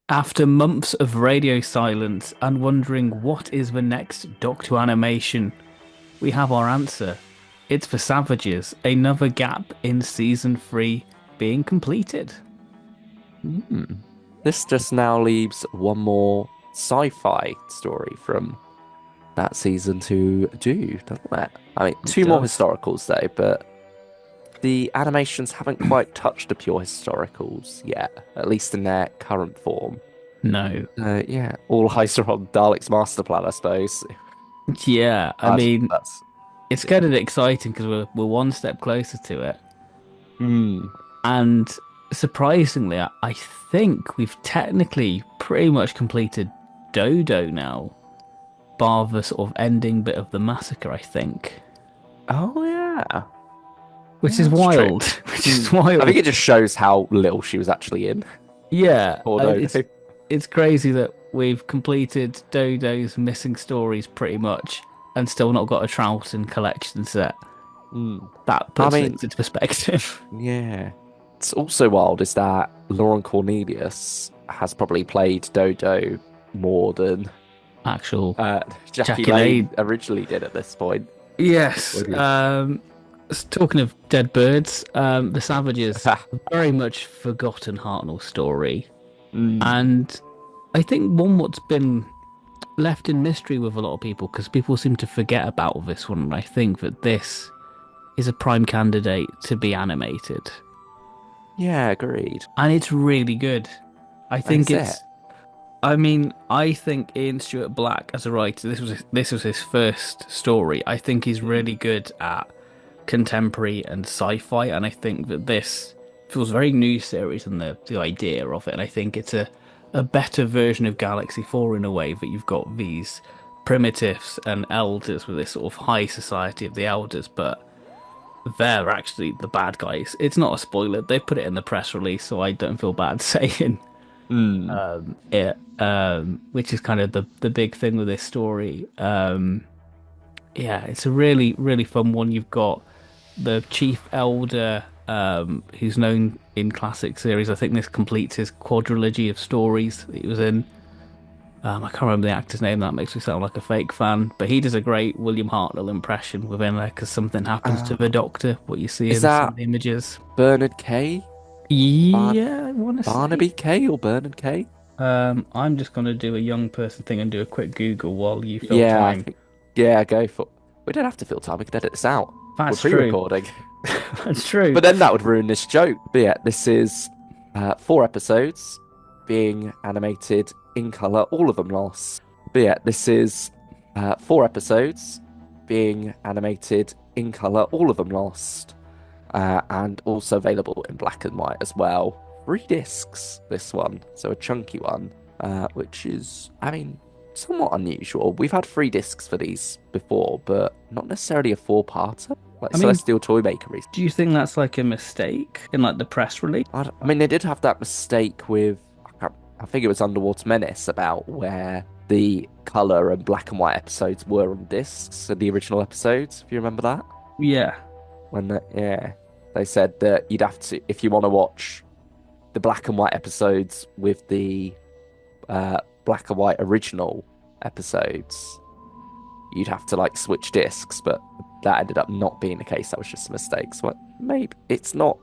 After months of radio silence and wondering what is the next Doctor animation, we have our answer. It's for Savages, another gap in season 3 being completed. Hmm. This just now leaves one more sci-fi story from that season to do, doesn't it? I mean, It two more does. historicals though, but the animations haven't quite touched the pure historicals yet, at least in their current form. No. Yeah, all eyes are on Dalek's master plan, I suppose. Yeah, I mean, That's it's yeah. kind of exciting because we're one step closer to it. Hmm. And surprisingly, I think we've technically pretty much completed Dodo now, bar the sort of ending bit of the massacre, I think. Oh yeah, Which yeah, is that's true. wild. Which Hmm. is I think wild. it just shows how little she was actually in. Yeah, Or no, no. it's crazy that we've completed Dodo's missing stories pretty much and still not got a Troughton collection set. Hmm. That I puts mean, things into perspective. yeah. It's also wild is that Lauren Cornelius has probably played Dodo more than Actual uh, Jackie Jackie Lade. Lane originally did at this point. Yes. Would Talking of dead birds, the Savages, very much forgotten Hartnell story, Mm. and I think one what's been left in mystery with a lot of people because people seem to forget about this one. And I think that this is a prime candidate to be animated, Yeah, agreed. and it's really good. I That think is it. it's. I mean, I think Ian Stewart Black as a writer, this was his first story. I think he's really Mm. good at contemporary and sci-fi, and I think that this feels very new series and the idea of it. And I think it's a better version of Galaxy 4 in a way that you've got these primitives and elders with this sort of high society of the elders, but they're actually the bad guys. It's not a spoiler. They put it in the press release, so I don't feel bad saying Mm. it. Which is kind of the big thing with this story. Yeah, it's a really really fun one. You've got the chief elder, who's known in classic series. I think this completes his quadrilogy of stories that he was in. I can't remember the actor's name. That makes me sound like a fake fan, but he does a great William Hartnell impression within there because something happens to the Uh, Doctor. What you see is in some that of the images. Bernard Kay? Bar Yeah, I want to say. Barnaby Kay or Bernard Kay? I'm just gonna do a young person thing and do a quick Google while you fill Yeah, I time. think. Yeah, go for. We don't have to fill time. We could edit this out. We're That's true. pre-recording. That's true. But then that would ruin this joke. But yeah, this is 4 episodes being animated in color, all of them lost. But yeah, this is 4 episodes being animated in color, all of them lost, and also available in black and white as well. 3 discs, this one, so a chunky one, which is, I mean, somewhat unusual. We've had 3 discs for these before, but not necessarily a four-parter. Like I mean, Celestial Toymaker do you think that's like a mistake in like the press release? I mean, they did have that mistake with, I think it was Underwater Menace, about where the color and black and white episodes were on discs in the original episodes, if you remember that. Yeah. Yeah, they said that you'd have to, if you want to watch the black and white episodes with the black and white original episodes, you'd have to like switch discs, but that ended up not being the case. That was just a mistake. So maybe it's not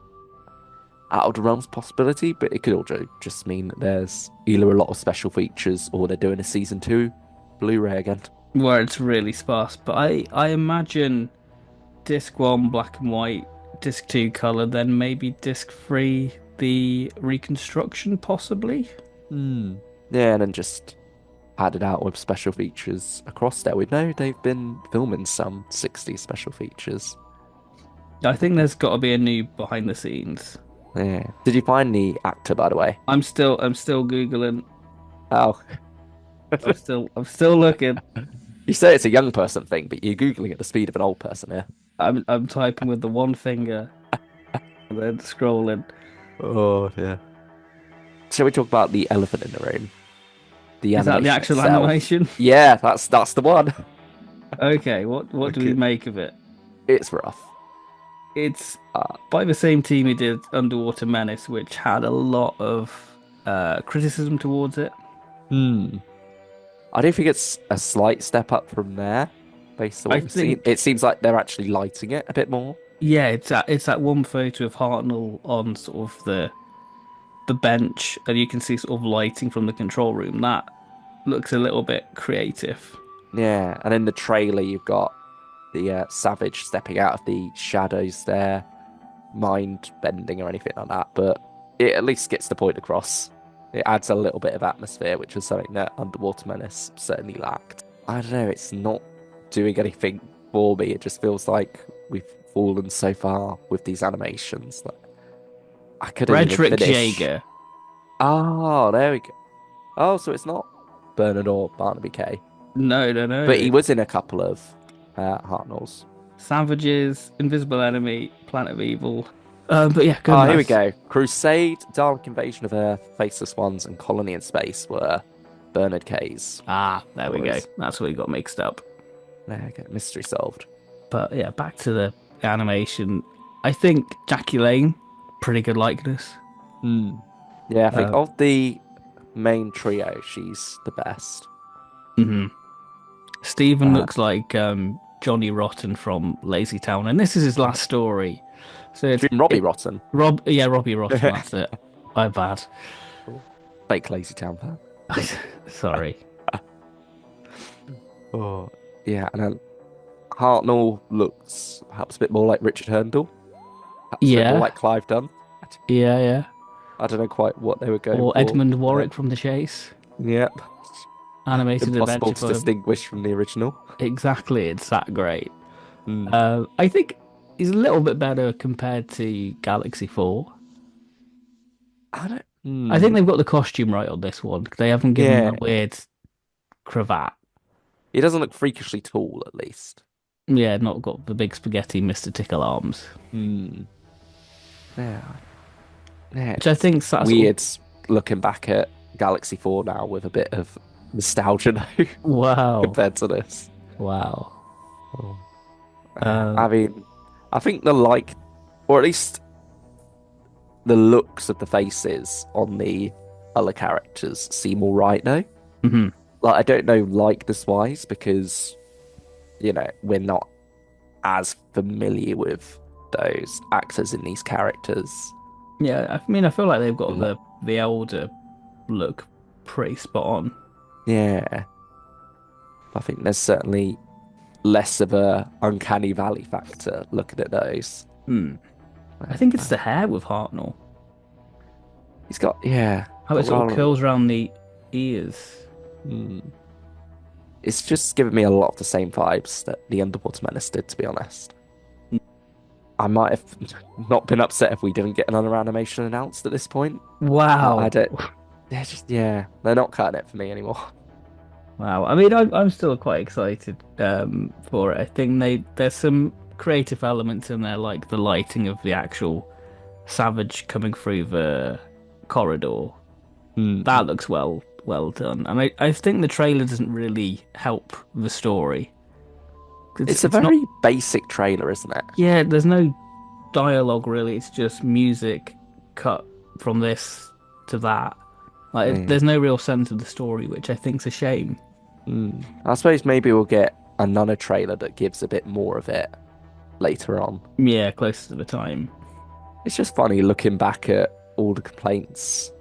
out of the realms possibility, but it could also just mean that there's either a lot of special features or they're doing a season 2 Blu-ray again. Where it's really sparse. But I imagine disc one black and white, disc two color, then maybe disc three the reconstruction possibly. Hmm. Yeah, and then just padded out with special features across there. We know they've been filming some 60 special features. I think there's got to be a new behind the scenes. Yeah. Did you find the actor, by the way? I'm still googling. Oh, I'm still looking. you say it's a young person thing, but you're Googling at the speed of an old person here. I'm typing with the one finger and then scrolling. Oh, yeah. Shall we talk about the elephant in the room? The Is that the animation actual itself. animation? Yeah, that's the one. Okay, what do we Okay. make of it? It's rough. It's Uh, by the same team who did Underwater Menace, which had a lot of criticism towards it. Hmm. I do think it's a slight step up from there, based on I what we've seen. think, It seems like they're actually lighting it a bit more. yeah, it's that one photo of Hartnell on sort of the bench, and you can see sort of lighting from the control room. That looks a little bit creative. Yeah, and in the trailer you've got the Savage stepping out of the shadows there, mind bending or anything like that, but it at least gets the point across. It adds a little bit of atmosphere, which was something that Underwater Menace certainly lacked. I don't know, it's not doing anything for me. It just feels like we've fallen so far with these animations that I couldn't even Frederick finish. Jaeger. Oh, there we go. Oh, so it's not Bernard or Barnaby K, No, no, but no. he was in a couple of Hartnells. Savages, Invisible Enemy, Planet of Evil. But yeah, good, Oh, here we nice. go. Crusade, Dalek Invasion of Earth, Faceless Ones, and Colony in Space were Bernard K's Ah, there we go. stories. That's where we got mixed up. There we go. Mystery solved. But yeah, back to the animation. I think Jackie Lane, pretty good likeness. Hmm. Yeah, I think Uh, of the main trio, she's the best. mhm. Stephen Uh, looks like Johnny Rotten from Lazy Town, and this is his last story. So it's Even Robbie Rotten. Robbie Rotten. That's it. My bad. Fake Lazy Town fan. Sorry. Oh, yeah, and then Hartnell looks perhaps a bit more like Richard Herndl, perhaps a bit more Yeah, like Clive Dunn. yeah, yeah. I don't know quite what they were going Or for. Edmund Warwick from The Chase. Yep. Animated Impossible adventure to for distinguish from the original. exactly. It's that great. Hmm. I think he's a little bit better compared to Galaxy 4. I don't. I think Hmm. they've got the costume right on this one. They haven't given him Yeah, that weird cravat. he doesn't look freakishly tall, at least. Yeah, not got the big spaghetti Mr. Tickle arms. Hmm. Yeah, yeah. Which I It's think sort of weird looking back at Galaxy 4 now with a bit of nostalgia now wow, compared to this. wow. Oh. Uh, I mean, I think the like, or at least the looks of the faces on the other characters seem all right now. mhm. Like, I don't know likeness wise because, we're not as familiar with those actors in these characters. Yeah, I mean, I feel like they've got Like, the elder look pretty spot on. yeah, I think there's certainly less of a uncanny valley factor looking at those. Hmm. I Uh, think it's uh, the hair with Hartnell. He's got, yeah, How it got sort of rather. curls around the ears. Hmm. It's just giving me a lot of the same vibes that the Underwater Menace did, to be honest. I might have not been upset if we didn't get another animation announced at this point. I Wow. don't. They're just, yeah, they're not cutting it for me anymore. Wow. I mean, I'm still quite excited for it. I think there's some creative elements in there, like the lighting of the actual Savage coming through the corridor. Hmm. That looks well done. And I think the trailer doesn't really help the story. It's a It's not. very basic trailer, isn't it? Yeah, there's no dialogue really. It's just music cut from this to that. Like, Yeah. there's no real sense of the story, which I think's a shame. Hmm. I suppose maybe we'll get another trailer that gives a bit more of it later on. Yeah, closer to the time. It's just funny looking back at all the complaints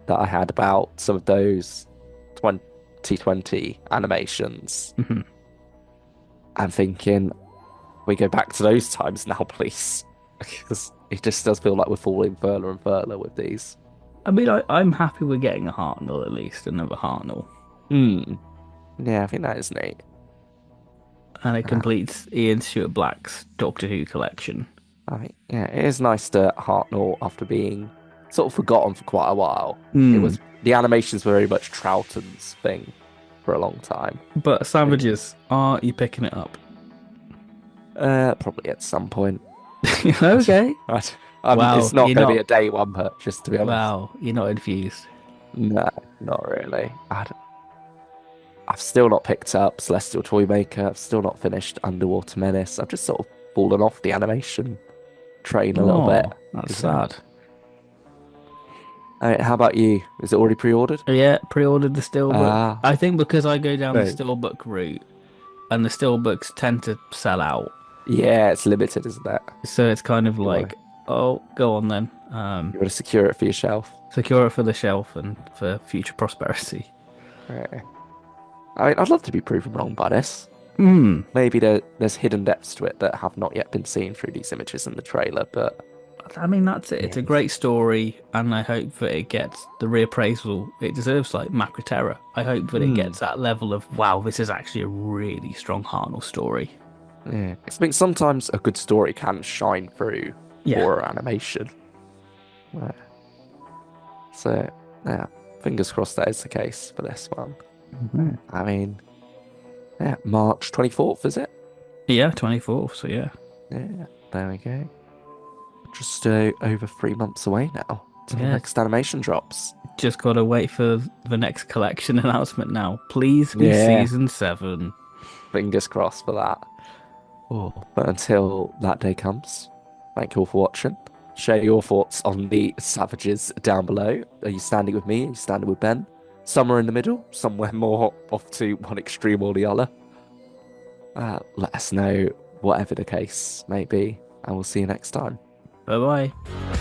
that I had about some of those 2020 animations. Mhm. I'm thinking, we go back to those times now, please. Because it just does feel like we're falling further and further with these. I mean, I'm happy we're getting a Hartnell at least, another Hartnell. Hmm. Yeah, I think that is neat. And it Uh, completes Ian Stewart Black's Doctor Who collection. I think, yeah, it is nice to Hartnell after being sort of forgotten for quite a while. It Hmm. was the animations were very much Troughton's thing for a long time. But Savages, are you picking it up? Probably at some point. Okay. It's Wow, not going to be a day one purchase, to be honest. you're not infused. No, not really. I've still not picked up Celestial Toymaker. I've still not finished Underwater Menace. I've just sort of fallen off the animation train a little bit. Oh, that's 'Cause, sad. How about you? Is it already pre-ordered? Yeah, pre-ordered the steelbook. Ah, I think because I go down the no. steelbook route, and the steelbooks tend to sell out, Yeah, it's limited, isn't it? so it's kind of You want like, oh, go on then. to secure it for your shelf. Secure it for the shelf and for future prosperity. Right. I mean, I'd love to be proven wrong by this. Hmm. Maybe there's hidden depths to it that have not yet been seen through these images in the trailer, but I mean, that's it. It's a yes. great story, and I hope that it gets the reappraisal it deserves, like Macra. I hope that it Hmm. gets that level of, wow, this is actually a really strong Harnell story. Yeah. I think sometimes a good story can shine through Yeah. horror animation. Right. So, yeah, fingers crossed that is the case for this one. Mhm. I mean, yeah, March 24th, is it? Yeah, 24th, so yeah. Yeah, there we go. Just over 3 months away now till the Yeah, next animation drops. just gotta wait for the next collection announcement now. Please be Yeah, season 7. fingers crossed for that. Oh, But until that day comes, thank you all for watching. Share your thoughts on the savages down below. Are you standing with me? Are you standing with Ben? Somewhere in the middle, somewhere more off to one extreme or the other. Let us know, whatever the case may be, and we'll see you next time. bye bye.